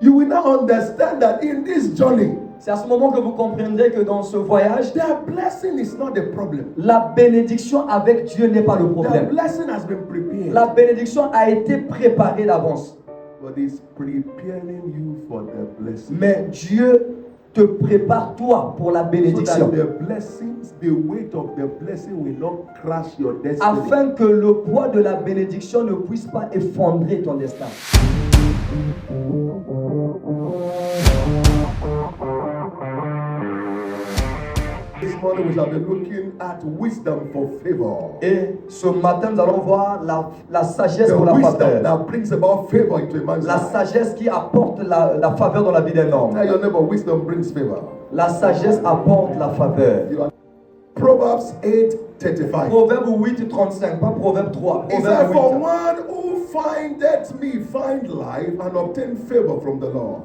you will now understand that in this journey, c'est à ce moment que vous comprendrez que dans ce voyage, the blessing is not the problem. la bénédiction avec Dieu n'est pas le The problème. blessing has been prepared. La bénédiction a été préparée d'avance. But it's preparing you for the blessing. Mais Dieu te prépare toi pour la So bénédiction. that the blessings, the weight of the blessing will not crash your destiny. Afin que le poids de la bénédiction ne puisse pas effondrer ton destin. This morning we shall be looking at wisdom for favor. Et ce matin, nous allons voir la sagesse The pour la wisdom faveur. that brings about favor into a man's La life. sagesse qui apporte la faveur dans la vie d'un homme. Tell your neighbor, wisdom brings favor. La sagesse apporte la faveur. Proverbs 8:35. Proverbe 8:35, pas Proverbe 3. It Proverbe said, for 8. one who findeth me find life and obtain favor from the Lord.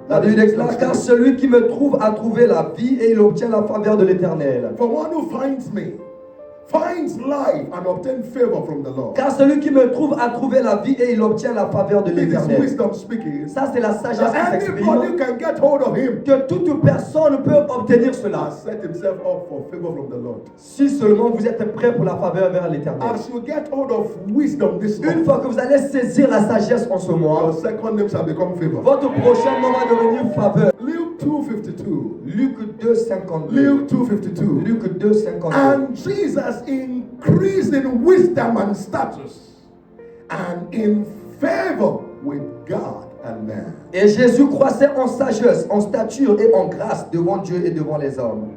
La Bible déclare, car celui qui me trouve a trouvé la vie et il obtient la faveur de l'Éternel. For one who finds me finds life and obtain favor from the Lord. Car celui qui me trouve a trouvé la vie et il obtient la faveur de It is l'Éternel. wisdom speaking. Ça, c'est la sagesse qui Anybody s'exprime. can get hold of him Que toute personne peut obtenir cela. and set himself up for favor from the Lord. Si seulement vous êtes prêt pour la faveur vers l'Éternel. As you get hold of wisdom this Une month, fois que vous allez saisir la sagesse en ce your mois, second name shall become favor. votre prochain nom va devenir faveur. Luke 2:52. Luc 2:52. Luke 2:52. Luc 2:52. And Jesus increased in wisdom and status and in favor with God and man. Et Jésus croissait en sagesse, en stature et en grâce devant Dieu et devant les hommes.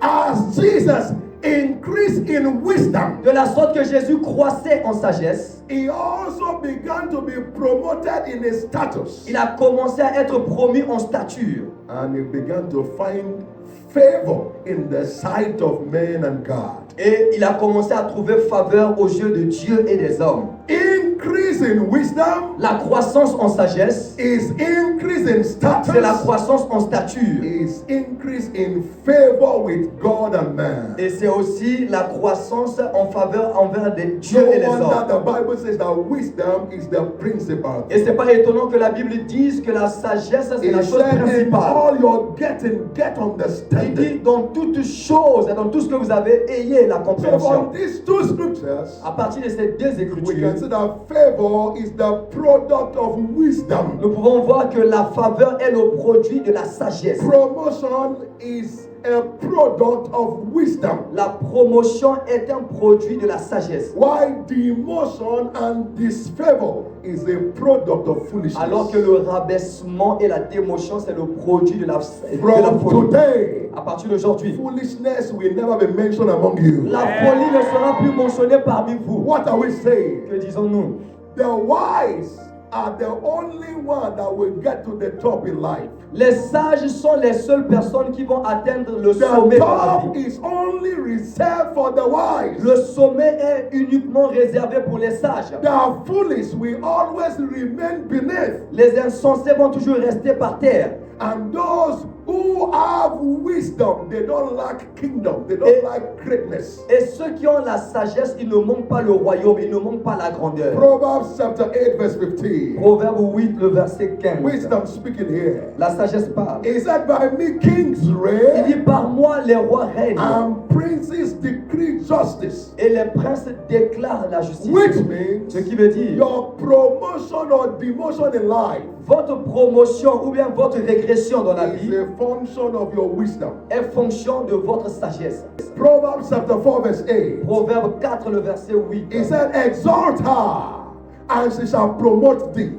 As Jesus increased in wisdom, De la sorte que Jésus croissait en sagesse, he also began to be promoted in his status. il a commencé à être promu en stature. And he began to find favor in the sight of men and God. Et il a commencé à trouver faveur aux yeux de Dieu et des hommes. Increase in wisdom La croissance en sagesse, is increase in status. c'est la croissance en stature. Is increase in favor with God and man. Et c'est aussi la croissance en faveur envers Dieu No et les wonder hommes. the Bible says that wisdom is the principal. Et c'est pas étonnant que la Bible dise que la sagesse c'est It la chose said in principale. all your getting, get Il understanding. dit dans toutes choses et dans tout ce que vous avez, ayez la So compréhension. from these two scriptures, À partir de ces deux we écritures, can see that favor is the product of wisdom. nous pouvons voir que la faveur est le produit de la sagesse. Promotion is a product of wisdom. La promotion est un produit de la sagesse. While demotion and disfavor is a product of foolishness. Alors que le rabaissement et la démotion, c'est le produit de la From folie. today, À partir d'aujourd'hui, foolishness will never be mentioned among you. la folie ne sera plus mentionnée parmi vous. What are we saying? Que disons-nous? The wise are the only one that will get to the top in life. Les sages sont les seules personnes qui vont atteindre le The sommet de la top vie. is only reserved for the wise. Le sommet est uniquement réservé pour les sages. The foolish will always remain beneath. Les insensés vont toujours rester par terre. And those who have wisdom, they don't lack kingdom, they don't Et- lack greatness. Et ceux qui ont la sagesse, ils ne manquent pas le royaume, ils ne manquent pas la grandeur. Proverbs chapter 8, verse 15. Proverbe 8, le verset 15. Wisdom speaking here. La sagesse parle. Is that by me kings Il reign dit par moi les rois règnent and princes decree justice? et les princes déclarent la justice. Which means Ce qui veut dire your promotion or demotion in life votre promotion ou bien votre régression dans la is vie a function of your wisdom. est fonction de votre sagesse. Proverbs chapter 4, verse 8. Proverbe 4, le verset 8. He said, exalt her, and she shall promote thee.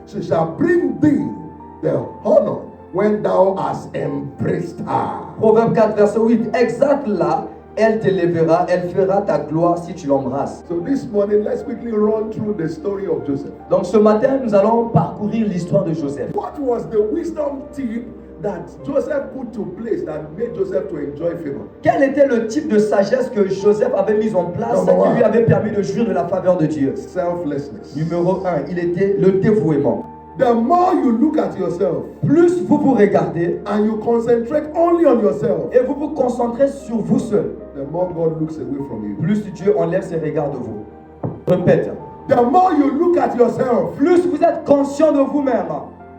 She shall bring thee the honor when thou hast embraced her. Proverbe 4, verset 8. Exalte-la, elle t'élèvera, elle fera ta gloire si tu l'embrasses. So this morning, let's quickly run through the story of Joseph. Donc ce matin, nous allons parcourir l'histoire de Joseph. What was the wisdom tip that Joseph put to place that made Joseph to enjoy favor? Quel était le type de sagesse que Joseph avait mis en place Number one. qui lui avait permis de jouir de la faveur de Dieu? Selflessness. Numéro 1, il était le dévouement. The more you look at yourself Plus vous vous regardez and you concentrate only on yourself, et vous vous concentrez sur vous seul, the more God looks away from you. plus Dieu enlève ses regards de vous. Répète. The more you look at yourself Plus vous êtes conscient de vous-même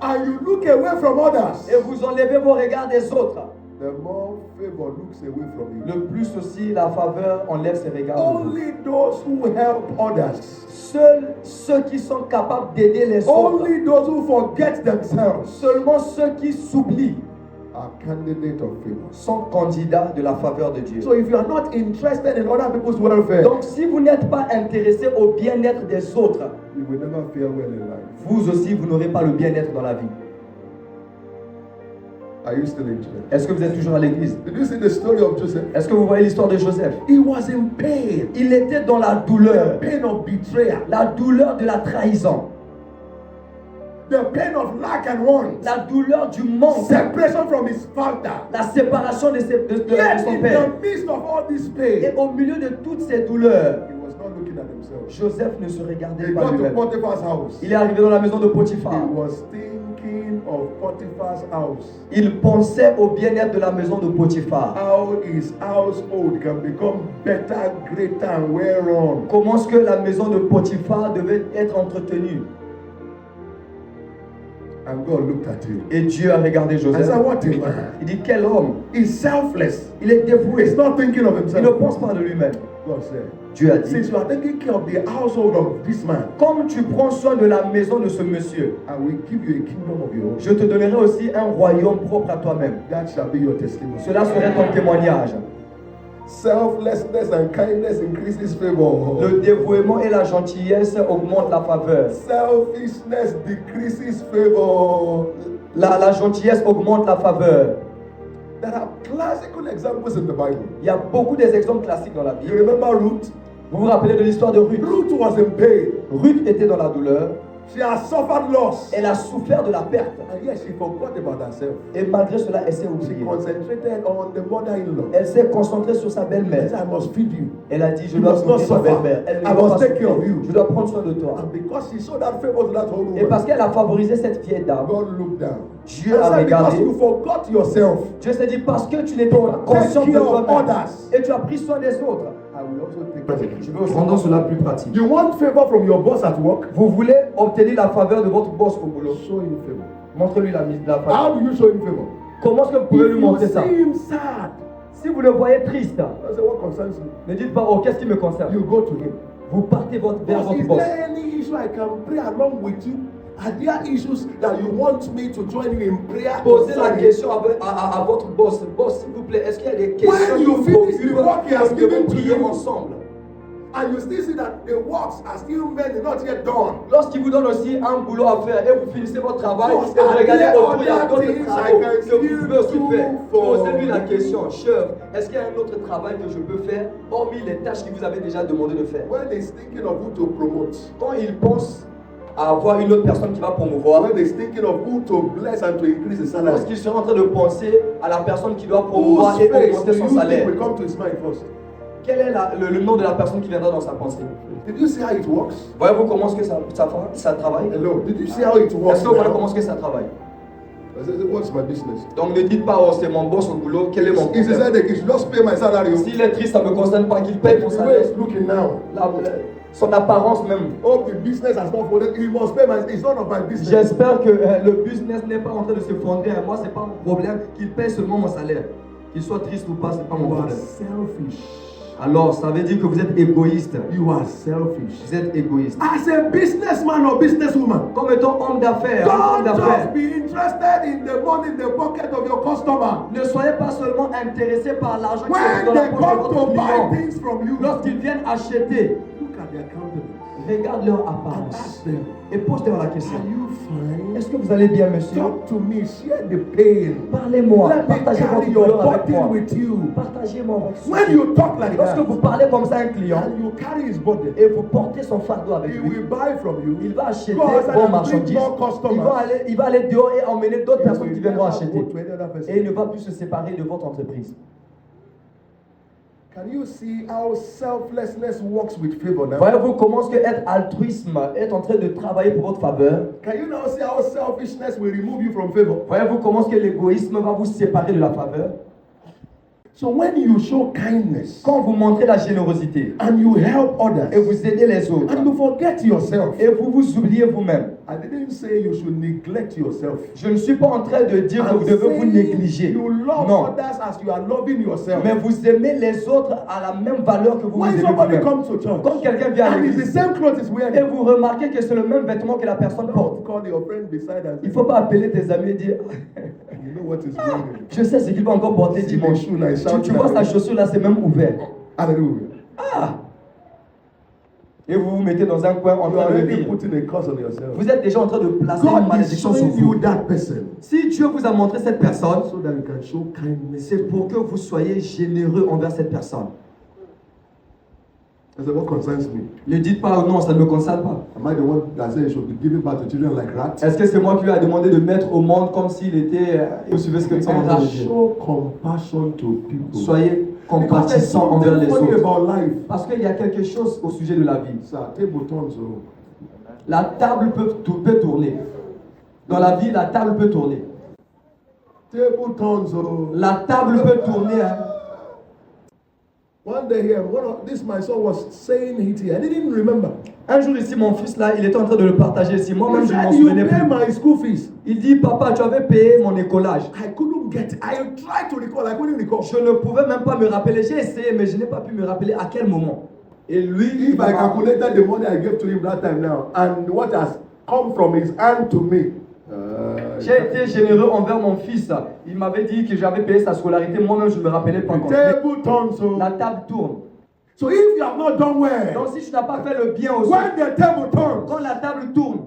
and you look away from others, et vous enlevez vos regards des autres, the more favor looks away from you. le plus aussi la faveur enlève ses regards de vous. Only those who help others, Seuls ceux qui sont capables d'aider les autres, only those who forget themselves, seulement ceux qui s'oublient are candidates of favor. sont candidats de la faveur de Dieu. So if you are not interested in other people's welfare, Donc si vous n'êtes pas intéressé au bien-être des autres, you will never fare well in life. vous aussi, vous n'aurez pas le bien-être dans la vie. Are you still in church? Est-ce que vous êtes toujours à l'église? Did you see the story of Joseph? Est-ce que vous voyez l'histoire de Joseph? He was in pain. Il était dans la The douleur, pain of betrayal, la douleur de la trahison, the pain of lack and want, la douleur du manque, separation from his father. la séparation de Yet son in père. the midst of all this Et pain, au milieu de toutes ces douleurs, he was not looking at himself. Joseph ne se regardait He pas got to lui-même. Potiphar's house. Il est arrivé dans la maison de He Potiphar. was thinking of Potiphar's house. Il pensait au bien-être de la maison de Potiphar. How his household can become better, greater, and well run. Comment est-ce que la maison de Potiphar devait être entretenue? And God looked at him. Et Dieu a regardé I Joseph. said, what a man. Il dit, quel homme? He's selfless. Il est dévoué. He's not thinking of Il ne himself. pense pas de lui-même. God said, Dieu a dit, since you are taking care of the household of this man, comme tu prends soin de la maison de ce monsieur, I will give you a kingdom of your own. je te donnerai aussi un royaume propre à toi-même. That shall be your testimony. Cela serait ton témoignage. Selflessness and kindness increases favor. Le dévouement et la gentillesse augmentent la faveur. Selfishness decreases favor. La gentillesse augmente la faveur. There are classical examples in the Bible. Il y a beaucoup des exemples classiques dans la You Bible. remember Ruth? Vous vous rappelez de l'histoire de Ruth? Ruth was in pain. Ruth était dans la douleur. She has suffered loss. Elle a souffert de la perte. And yet she forgot about herself. Et malgré cela, elle s'est She oubliée. concentrated on the mother-in-law. Elle s'est concentrée sur sa She belle-mère. said, I must feed you. Elle a dit, je You dois must not soutenir ta suffer. belle-mère. Elle ne I doit must pas take care souffrir. of you. Je dois prendre soin de toi. And because she showed that favor to that old Et woman, parce qu'elle a favorisé cette vieille dame, God looked down. Dieu a I said, because regardé. you forgot yourself, Dieu s'est dit, parce que tu n'étais pas conscient take de care of toi-même others. et tu as pris soin des autres. I will also take care of Je you. veux aussi rendre cela plus pratique. You want favor from your boss at work? Vous voulez obtenir la faveur de votre boss au boulot. Show him favor. Montrez-lui la How faveur. do you show him favor? Comment est-ce que vous pouvez If lui you montrer ça? see him sad, Si vous le voyez triste, I say, what concerns you? ne dites pas, oh, qu'est-ce qui me concerne? You go to him. Vous partez vers Boss, votre is boss. there any issue I can pray along with you? Are there issues that you want me to join you in prayer? Posez la concerning? question à votre boss. Boss, s'il vous plaît, est-ce qu'il y a des questions When qui you vous finish the préoccupent work he has que nous given to prions you, ensemble? and you still see that the works are still many, not yet done. Lorsqu'il vous donne aussi un boulot à faire et vous finissez votre travail Boss, et vous are regardez there autour, il y a other d'autres things travaux I can que vous still pouvez aussi do faire. for Posez-lui la you? question, chef, est-ce qu'il y a un autre travail que je peux faire hormis les tâches qu'il vous avait déjà demandé de faire? When he's thinking of who to promote, Quand il pense à avoir une autre personne qui va promouvoir, when he's thinking of who to bless and to increase his salary, lorsqu'il sera en train de penser à la personne qui doit promouvoir whose et face do augmenter you son think salaire, will come to his mind first? quel est le nom de la personne qui viendra dans sa pensée? Did you see how it works? Voyez-vous comment est-ce que ça travaille? Hello. Did you see how it works? Est-ce que vous voyez now? comment est-ce que ça travaille? I said, what's my business? Donc ne dites pas, oh c'est mon boss au boulot, quel est mon He problème? said, he should just pay my salary. S'il est triste, ça ne me concerne pas qu'il paye mon The way salaire. he's looking now. Son apparence même. Oh, the business has not folded. He must pay my. It's none of my business. J'espère que le business n'est pas en train de se fonder à moi, c'est pas mon problème, qu'il paye seulement mon salaire. Qu'il soit triste ou pas, c'est pas mon You are problème. selfish. Alors, ça veut dire que vous êtes égoïste. You are selfish. Vous êtes égoïste. As a businessman or businesswoman, Comme étant homme d'affaires, homme don't d'affaires, just be interested in the money in the pocket of your customer. ne soyez pas seulement intéressé par l'argent qui est When dans la they poche de come votre to buy client. things from you, Lorsqu'ils viennent acheter, look at their countenance regarde leur and apparence ask them, et pose-leur la question. are you fine? Est-ce que vous allez bien, monsieur? Talk to me. Share the pain. Parlez-moi, Let me partagez carry votre your douleur avec burden moi. with you. Partagez-moi votre When souci. you talk like Lorsque that, vous parlez comme ça à un client and you carry his burden, et vous portez son fardeau avec he lui, will buy from you. il va acheter Go outside vos and bring marchandises. more customers. Il va aller dehors et emmener d'autres He personnes will qui viendront never acheter. go to any other person. Et il ne va plus se séparer de votre entreprise. Can you see how selflessness works with favor now? Voyez-vous comment est-ce que être altruisme est en train de travailler pour votre faveur? Can you now see how selfishness will remove you from favor? Voyez-vous comment est-ce que l'égoïsme va vous séparer de la faveur? So when you show kindness Quand vous montrez la générosité and you help et others vous aidez les autres and you forget yourself, et vous vous oubliez vous-même, I didn't say you should neglect yourself. je ne suis pas en train de dire que I'm vous devez vous saying négliger. you love Non. others as you are loving yourself. Mais vous aimez les autres à la même valeur que vous vous When aimez somebody vous-même. comes to church Quand quelqu'un vient à and it's the l'église same clothes he's et wearing, vous remarquez que c'est le même vêtement que la personne porte, don't call your friend beside and il ne say, faut pas appeler tes amis et dire you know what he's wearing. je sais ce qu'il va encore porter See the dimanche. shoe now, it's Tu vois sa chaussure là, c'est même ouvert. Hallelujah. Ah! Et vous vous mettez dans un coin en You are train de already dire. putting a curse on yourself. Vous êtes déjà en train de placer une God is malédiction sur showing you vous. that person Si Dieu vous a montré cette personne, so that you can show kindness. c'est pour que vous soyez généreux envers cette personne. I said, what concerns me? Ne dites pas oh non, ça ne me concerne pas. Am I the one that said you should be giving back to children like rats? Est-ce que c'est moi qui lui ai demandé de mettre au monde comme s'il était. Vous suivez ce que nous sommes en train de dire. Show compassion to people. Soyez Because there's compatissants envers les something funny autres. about life. Parce qu'il y a quelque chose au sujet de la vie. Sir, table turns. La table peut tourner. Dans la vie, la table peut tourner. Table turns. La table peut tourner. Hein. One day here, my son was saying it here. I didn't remember. Un jour ici, mon fils là, il était en train de le partager ici. Moi-même, He je ne m'en said, you souvenais pay plus. my school fees. Il dit, papa, tu avais payé mon écolage. I couldn't get it. I tried to recall. I couldn't recall. Je ne pouvais même pas me rappeler. J'ai essayé, mais je n'ai pas pu me rappeler à quel moment. Et lui, If I calculated the money I gave to him that time now, and what has come from his hand to me, j'ai été généreux envers mon fils. Il m'avait dit que j'avais payé sa scolarité. Moi-même, je ne me rappelais pas the encore. table turns. La table tourne. So if you have not done well, Donc, si tu n'as pas fait le bien aux autres, when the table turns, quand la table tourne,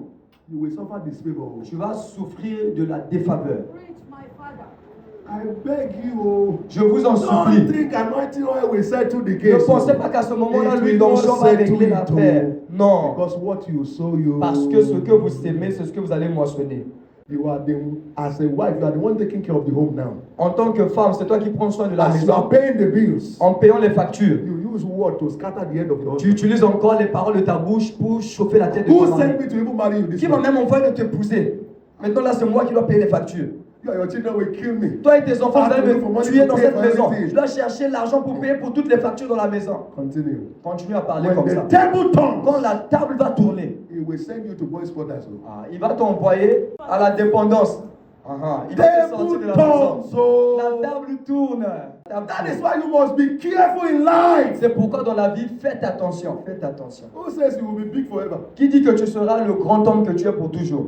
you will suffer disfavor. tu vas souffrir de la défaveur. I beg you, Je vous en don't supplie. think anointing oil will settle the Ne case. pensez pas qu'à ce moment-là, It l'huile will d'onction not va settle régler it, l'affaire. Non. Because what you sow, you. Parce que ce que vous sémez, c'est ce que vous allez moissonner. You are as a wife, you are the one taking care of the home now. En tant que femme, c'est toi qui prends soin de la As you maison. are paying the bills, En payant les factures, you use word to scatter the head of your tu husband. utilises encore les paroles de ta bouche pour chauffer la tête de Who ton mari. sent me to even marry you this Qui m'a morning? même envoyé de t'épouser. Maintenant là, c'est moi qui dois payer les factures. You and your children will kill me. Toi et tes enfants, vous allez For me money tuer to dans pay cette for maison. everything. Je dois chercher l'argent pour payer pour toutes les factures dans la maison. Continue. Continue à parler When comme the ça. table turns, Quand la table va tourner, he will send you to boys' quarters. il va t'envoyer à la dépendance. Il va te sortir de la maison. La table tourne. That is why you must be careful in life. C'est pourquoi dans la vie, faites attention. Faites attention. Who says you will be big forever? Qui dit que tu seras le grand homme que tu es pour toujours?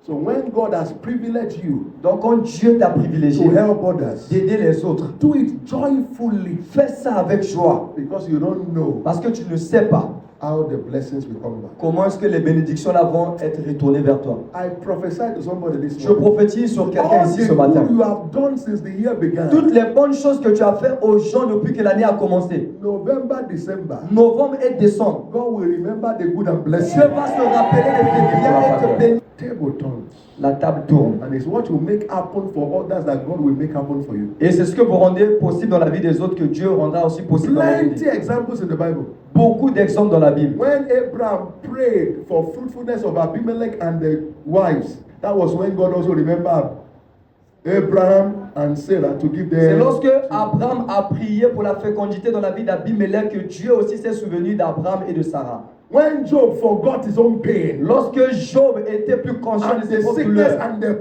So when God has privileged you Donc quand Dieu t'a privilégié to help others, d'aider les autres, do it joyfully fais ça avec joie. because you don't know Parce que tu ne sais pas how the blessings will come back. comment est-ce que les bénédictions là vont être retournées vers toi. I prophesy to somebody this Je morning. prophétise sur quelqu'un All ici the ce matin. good you have done since the year began, Toutes les bonnes choses que tu as fait aux gens depuis que l'année a commencé, November, December, novembre et décembre, God will remember the good and bless Dieu you. va se rappeler de tes biens et te bénir. Table turns. La table tourne. And it's what you make happen for others that God will make happen for you. Et c'est ce que vous rendez possible dans la vie des autres que Dieu rendra aussi possible dans la vie. Plenty examples in the Bible. Beaucoup d'exemples dans la Bible. When Abraham prayed for fruitfulness of Abimelech and the wives, that was when God also remembered Abraham and Sarah to give C'est them. lorsque Abraham a prié pour la fécondité dans la vie d'Abimelech que Dieu aussi s'est souvenu d'Abraham et de Sarah. When Job forgot his own pain Lorsque Job était plus conscient and de ses the propres sickness douleurs, and the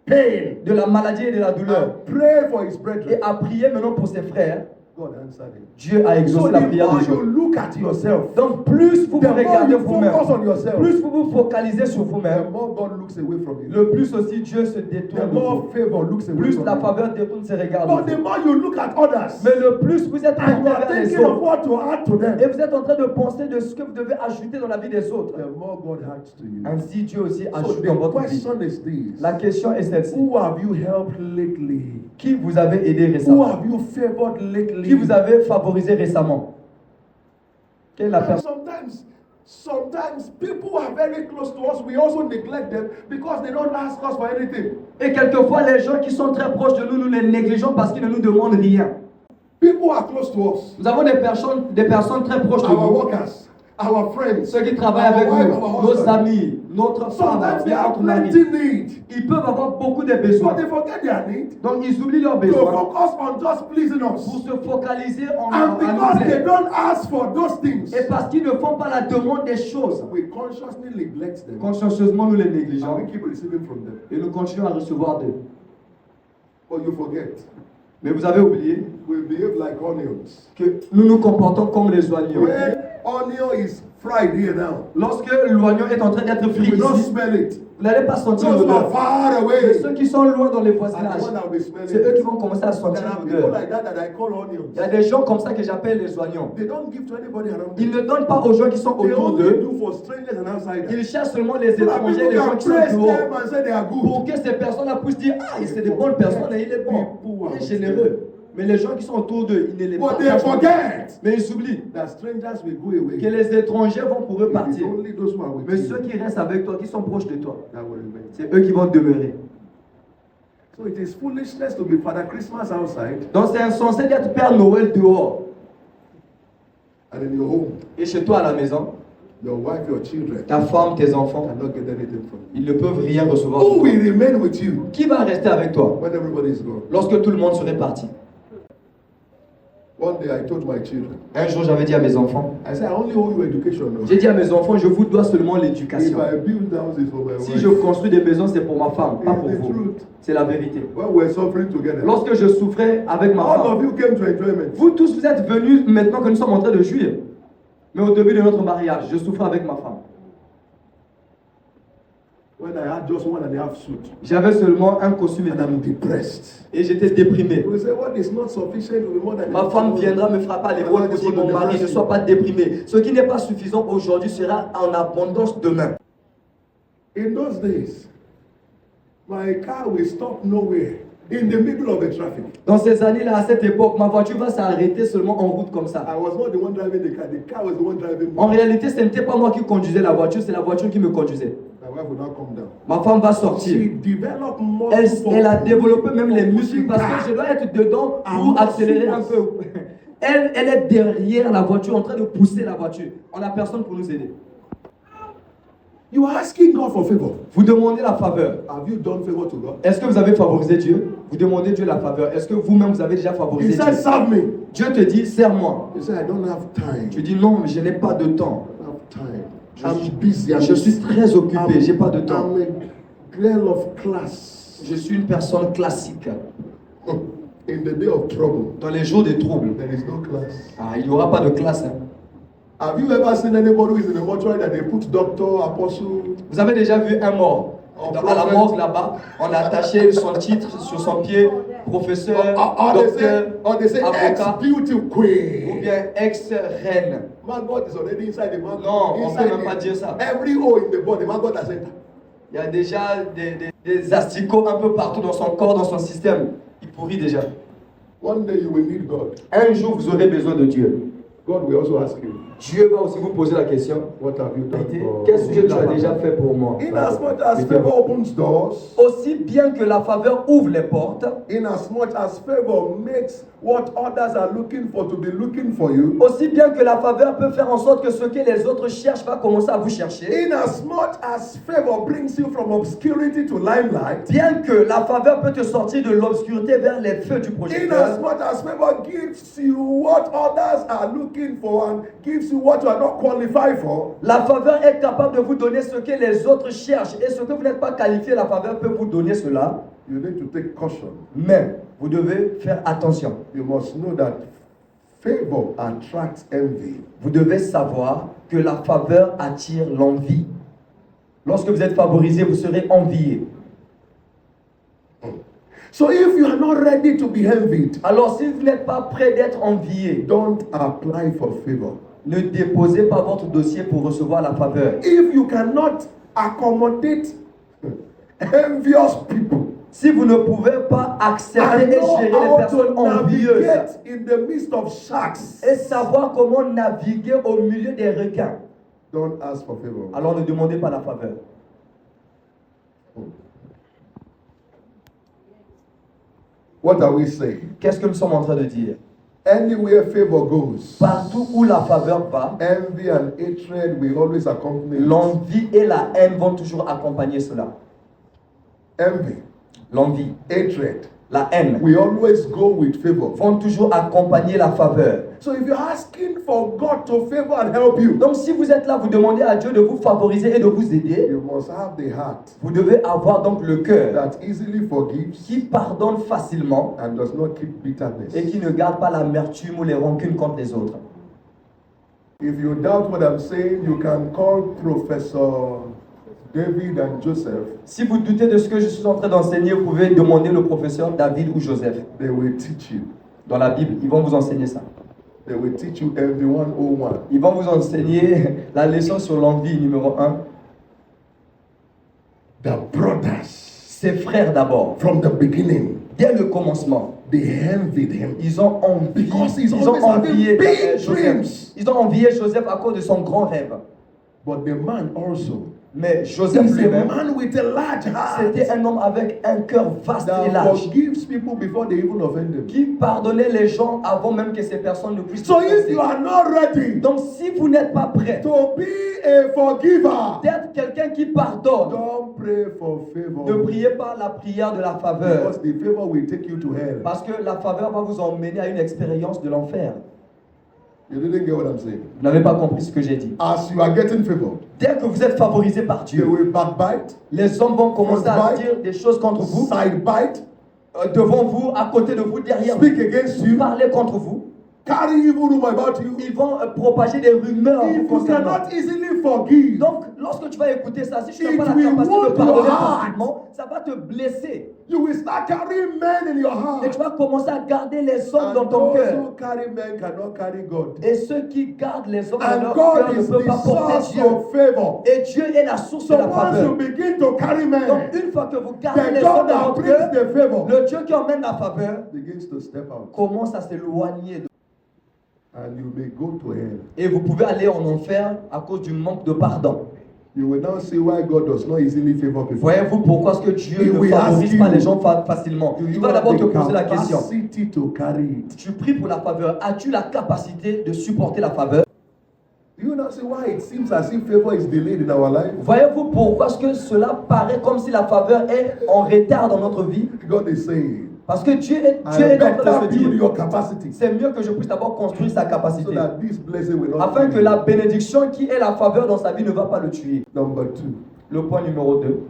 pain, de la maladie et de la douleur, and pray for his et brethren, a prié maintenant pour ses frères, God answered him. Dieu a So exaucé the la prière more de you Job. look at yourself, Donc plus vous the vous more regardez you vous-même, focus on yourself, plus vous vous focalisez sur the vous-même, more God looks away from you. le plus aussi Dieu se The détourne de more vous. favor looks away Plus from la you. faveur détourne ses regards But de the vous. more you look at others, Mais le plus vous êtes and tourné you are vers les thinking of autres, what to add to them, et vous êtes en train de penser de ce que vous devez ajouter dans la vie des autres, the more God adds to you. ainsi Dieu aussi So ajoute dans the votre vie. question is this: La question est celle-ci. who have you helped lately? Qui vous avez aidé Who récemment? have you favored lately? Qui vous avez favorisé récemment? Quelle est la personne? Sometimes people who are very close to us, we also neglect them because they don't ask us for anything. Et quelquefois, les gens qui sont très proches de nous, nous les négligeons parce qu'ils ne nous demandent rien. People who are close to us, Nous avons des personnes très proches de our nous. workers, our friends, Ceux qui travaillent our avec wife, nous, our nos husband. amis, notre femme, Sometimes they bien have notre mari, plenty need, ils peuvent avoir beaucoup de but besoins. they forget their need Donc ils oublient leurs to besoins focus on just pleasing pour us. se focaliser en And nous because they plaire. don't ask for those things, Et parce qu'ils ne font pas la demande des choses, we consciously neglect them consciencieusement nous les and négligeons we keep receiving from them. et nous continuons à recevoir d'eux. But you forget, Mais vous avez oublié we behave like onions. que nous nous comportons comme les oignons. When onion is fried here now, Lorsque l'oignon est en train d'être you frit will not ici, smell it. vous n'allez pas sentir Those who are l'odeur. far Mais away ceux qui sont loin dans les are the voisinages, one that will be smelling c'est eux qui it. vont commencer à sentir There are people l'odeur. like that that I call onions. Il y a des gens comme ça que j'appelle les oignons. They don't give to anybody around Ils them. ne donnent pas aux gens qui sont They autour only d'eux. do for strangers and outsiders. Ils cherchent seulement les So that étrangers, people les gens can qui sont praise dehors. them and say they are Pour good. que ces personnes-là puissent dire, ah, c'est des bonnes personnes et il est bon, il est généreux. Mais les gens qui sont autour d'eux, ils ne les But they partagent pas. forget Mais ils s'oublient that strangers will go away. que les étrangers vont pour eux It is partir. only those who are with Mais ceux you qui restent avec toi, qui sont proches de toi, that will remain. c'est eux qui vont demeurer. So it is foolishness to be Father Christmas outside Donc c'est insensé d'être Père Noël dehors and in your home, et chez toi à la maison, your wife, your children ta femme, tes enfants, cannot get anything from you. ils ne peuvent rien recevoir. Who will remain with you Qui va rester avec toi when everybody is gone? lorsque tout le monde serait parti? One day I told my children, Un jour, j'avais dit à mes enfants, I said, I only owe you education. No? j'ai dit à mes enfants, je vous dois seulement If l'éducation. I build houses for my Si wife, je construis des maisons, c'est pour ma femme, pas pour it's the vous. truth. C'est la vérité. When we're suffering together, Lorsque je souffrais avec ma all femme, of you came to enjoyment. vous tous, vous êtes venus maintenant que nous sommes en train de jouir. Mais au début de notre mariage, je souffrais avec ma femme. When I had just 1.5 suit J'avais seulement un costume et and I'm demi. depressed. Et j'étais déprimé. We say, what is not sufficient will be more than Ma femme viendra me frapper à l'épaule pour dire, mon mari, ne sois pas déprimé. Ce qui n'est pas suffisant aujourd'hui sera en abondance demain. In those days, my car will stop nowhere in the middle of the traffic. Dans ces années-là, à cette époque, ma voiture va s'arrêter seulement en route comme ça. I was not the one driving the car was the one driving En me. réalité, ce n'était pas moi qui conduisais la voiture, c'est la voiture qui me conduisait. My wife will now come down. Ma femme va She sortir. developed more. Elle a développé même les muscles parce que je dois être dedans pour accélérer un peu. Elle est derrière la voiture en train de pousser la voiture. On n'a personne pour nous aider. You are asking God for favor. Vous demandez la faveur. Have you done favor to God? Est-ce que vous avez favorisé Dieu? Vous demandez Dieu la faveur. Est-ce que vous-même vous avez déjà He favorisé said, Dieu? serve me. Dieu te dit, sers-moi. He said, I don't have time. Tu dis non, mais je n'ai pas de temps. I don't have time. I'm busy. Je suis très occupé, j'ai pas de temps. I'm a girl of class. Je suis une personne classique. In the day of trouble, Dans les jours de troubles, there is no class. il n'y aura pas de classe. Hein. Have you ever seen anybody who is in a mortuary that they put doctor, apostle? Vous avez déjà vu un mort? À la morgue là-bas, on a attaché son titre sur son pied, professeur, Or they say avocat, ex-beauty ou queen. bien ex-reine. Man, God is already inside the man. Non, on inside peut même pas dire ça. Every hole in the body, man, God has entered. Il y a déjà des asticots un peu partout dans son corps, dans son système. Il pourrit déjà. One day you will need God. Un jour, vous aurez besoin de Dieu. God will also ask you, Dieu va aussi vous poser la question. what have you done for Qu'est-ce que tu as déjà fait pour moi? In as much as favor opens doors, Aussi bien que la faveur ouvre les portes, in as much as favor makes what others are looking for to be looking for you, aussi bien que la faveur peut faire en sorte que ce que les autres cherchent va commencer à vous chercher, in as much as favor brings you from obscurity to limelight, bien que la faveur peut te sortir de l'obscurité vers les feux du in as projecteur, much as favor gives you what others are looking for and gives you what you are not qualified for, la faveur est capable de vous donner ce que les autres cherchent et ce que vous n'êtes pas qualifié, la faveur peut vous donner cela, you need to take caution. mais vous devez faire attention. You must know that favor attracts envy. Vous devez savoir que la faveur attire l'envie. Lorsque vous êtes favorisé, vous serez envié. So if you are not ready to be envied, Alors si vous n'êtes pas prêt d'être envié, don't apply for favor. ne déposez pas votre dossier pour recevoir la faveur. If you cannot accommodate envious people, Si vous ne pouvez pas accepter and et know gérer les how personnes to envieuses navigate in the midst of sharks, et savoir comment naviguer au milieu des requins, don't ask for favor. alors ne demandez pas la faveur. What are we saying? Qu'est-ce que nous sommes en train de dire? Anywhere favor goes, Partout où la faveur va, envy and hatred will always accompany it. l'envie et la haine vont toujours accompagner cela. Envy, L'envie, hatred la haine will always go with favor. vont toujours accompagner la faveur. So if you're asking for God to favor and help you, Donc si vous êtes là, vous demandez à Dieu de vous favoriser et de vous aider, you must have the heart vous devez avoir donc le cœur that easily forgives qui pardonne facilement and does not keep bitterness. et qui ne garde pas l'amertume ou les rancunes contre les autres. If you doubt what I'm saying, you can call Professor David and Joseph. Si vous doutez de ce que je suis en train d'enseigner, vous pouvez demander le professeur David ou Joseph. They will teach you. Dans la Bible, ils vont vous enseigner ça. They will teach you every 101. Ils vont vous enseigner la leçon sur l'envie numéro 1. The brothers, Ses frères d'abord, from the beginning, dès le commencement, they envied him. ils ont envié, Because he's ils ont always having envié big Joseph. dreams. Ils ont envié Joseph à cause de son grand rêve. But the man also, Mais Joseph he's a lui-même, man with a large heart c'était un homme avec un cœur vaste et that large, forgives people before they even offend them. qui pardonnait les gens avant même que ces personnes ne puissent So if offenser. you are not ready Donc si vous n'êtes pas prêt to be a forgiver, d'être quelqu'un qui pardonne, don't pray for ne favor. priez pas la prière de la faveur, Because the favor will take you to hell. parce que la faveur va vous emmener à une expérience de l'enfer. You didn't get what I'm saying. Vous n'avez pas compris ce que j'ai dit. As you are getting favor, Dès que vous êtes favorisé par they Dieu, will backbite, les hommes vont commencer à dire des choses contre vous, side bite, devant vous, à côté de vous, derrière speak vous, against you, parler contre vous. carry evil rumor about you. Ils vont propager des rumeurs If vous you concernant. cannot easily forgive, Donc, lorsque tu vas écouter ça, si tu n'as It pas la will capacité wound de pardonner your heart. facilement, ça va te blesser. you will start carrying men in your Et tu heart. vas commencer à garder les hommes dans And ton those cœur. who carry men cannot carry God. Et ceux qui gardent les hommes dans And leur cœur God ne is peuvent pas the porter source Dieu. of favor. Et Dieu est la source So de la once faveur. you begin to carry men, Donc, une fois que vous gardez the les God hommes dans that votre brings cœur, the favor le Dieu qui emmène la faveur begins to step out. commence à s'éloigner de And you may go to hell. et vous pouvez aller en enfer à cause du manque de pardon. You will now see why God does not easily favor people. Voyez-vous pourquoi est-ce que Dieu He ne will favorise ask pas you, les gens facilement? Do Il you va have d'abord te the poser la question. capacity to carry it? Tu pries pour la faveur. As-tu la capacité de supporter la faveur? Do you now see why it seems as if favor is delayed in our life? Voyez-vous pourquoi est-ce que cela paraît comme si la faveur est en retard dans notre vie? God is saying, Parce que Dieu est I en train de better se build dire, your capacity c'est mieux que je puisse d'abord construire sa so capacité. that this blessing will not Afin que fail. la bénédiction qui est la faveur dans sa vie ne va pas le tuer. Number two. Le point numéro 2.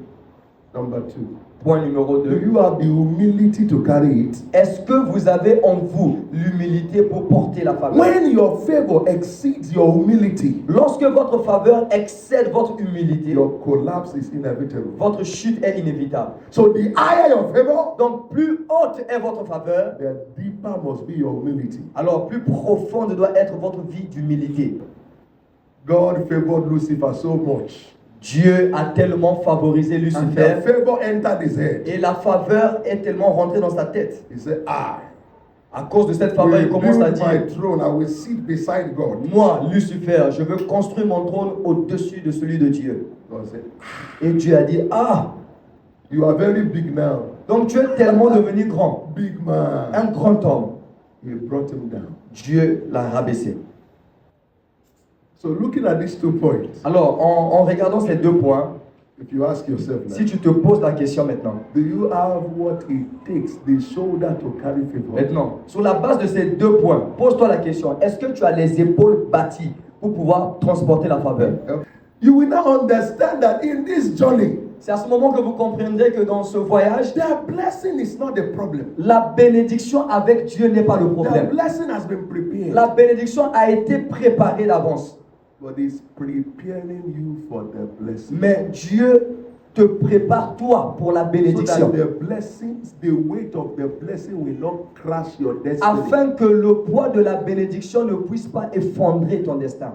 Number two. Point numéro Do 2. you have the humility to carry it? Est-ce que vous avez en vous l'humilité pour porter la faveur? When your favor exceeds your humility, Lorsque votre faveur excède votre humilité, your collapse is inevitable. votre chute est inévitable. So the higher your favor, Donc plus haute est votre faveur, the deeper must be your humility. alors plus profonde doit être votre vie d'humilité. God favored Lucifer so much. Dieu a tellement favorisé And the Lucifer favor entered his head. et la faveur est tellement rentrée dans sa tête. He said, I À cause de cette faveur, il will commence à build dire, my throne. I will sit beside God. moi, Lucifer, je veux construire mon trône au-dessus de celui de Dieu. God said, Et Dieu a dit, ah, you are very big now. donc tu es tellement devenu grand, Big man. un grand homme. He brought him down. Dieu l'a rabaissé. So looking at these 2 points, Alors, en regardant ces 2 points, if you ask yourself now, si tu te poses la question maintenant, do you have what it takes, the shoulder to carry favor? Maintenant, sur la base de ces 2 points, pose-toi la question, est-ce que tu as les épaules bâties pour pouvoir transporter la faveur? You will now understand that in this journey, C'est à ce moment que vous comprendrez que dans ce voyage, the blessing is not the problem. la bénédiction avec Dieu n'est pas le The problème. blessing has been prepared. La bénédiction a été préparée d'avance. But it's preparing you for the blessing. Mais Dieu te prépare toi pour la So bénédiction. that the blessings, the weight of the blessing will not crash your destiny. Afin que le poids de la bénédiction ne puisse pas effondrer ton destin.